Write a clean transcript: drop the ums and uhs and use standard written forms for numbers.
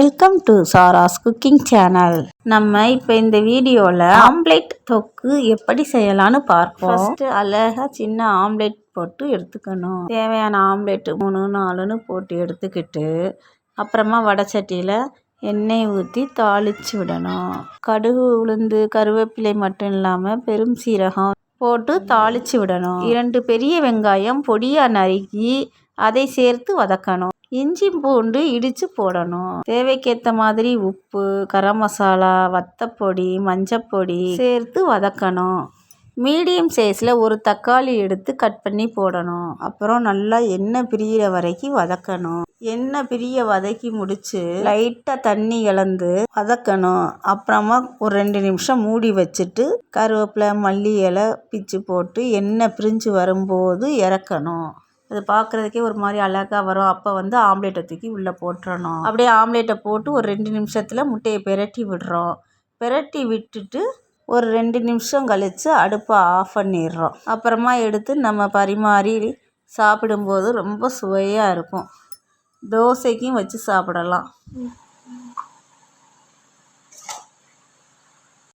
Welcome to Sara's cooking channel. நம்ம இப்போ இந்த வீடியோவில் ஆம்லெட் தொக்கு எப்படி செய்யலான்னு பார்ப்போம். ஃபர்ஸ்ட்டு அழகாக சின்ன ஆம்லெட் போட்டு எடுத்துக்கணும். தேவையான ஆம்லெட் 3-4ன்னு போட்டு எடுத்துக்கிட்டு அப்புறமா வடைச்சட்டியில் எண்ணெய் ஊற்றி தாளித்து விடணும். கடுகு, உளுந்து, கருவேப்பிலை மட்டும் இல்லாமல் பெரும் சீரகம் போட்டு தாளித்து விடணும். 2 பெரிய வெங்காயம் பொடியாக நறுக்கி அதை சேர்த்து வதக்கணும். இஞ்சி பூண்டு இடித்து போடணும். தேவைக்கேற்ற மாதிரி உப்பு, கரம் மசாலா, வத்தப்பொடி, மஞ்சப்பொடி சேர்த்து வதக்கணும். மீடியம் சைஸில் ஒரு தக்காளி எடுத்து கட் பண்ணி போடணும். அப்புறம் நல்லா எண்ணெய் பிரியிற வரைக்கும் வதக்கணும். எண்ணெய் பிரிய வதக்கி முடித்து லைட்டாக தண்ணி கலந்து வதக்கணும். அப்புறமா ஒரு 2 நிமிஷம் மூடி வச்சுட்டு கருவேப்பிலை, மல்லி இலை பிச்சு போட்டு எண்ணெய் பிரிஞ்சு வரும்போது இறக்கணும். அது பார்க்குறதுக்கே ஒரு மாதிரி அழகாக வரும். அப்போ ஆம்லேட்டை தூக்கி உள்ளே போட்டுறணும். அப்படியே ஆம்லேட்டை போட்டு ஒரு 2 நிமிஷத்தில் முட்டையை பிரட்டி விடுறோம். பிரட்டி விட்டுட்டு ஒரு 2 நிமிஷம் கழித்து அடுப்பை ஆஃப் பண்ணிடுறோம். அப்புறமா எடுத்து நம்ம பரிமாறி சாப்பிடும்போது ரொம்ப சுவையாக இருக்கும். தோசைக்கும் வச்சு சாப்பிடலாம்.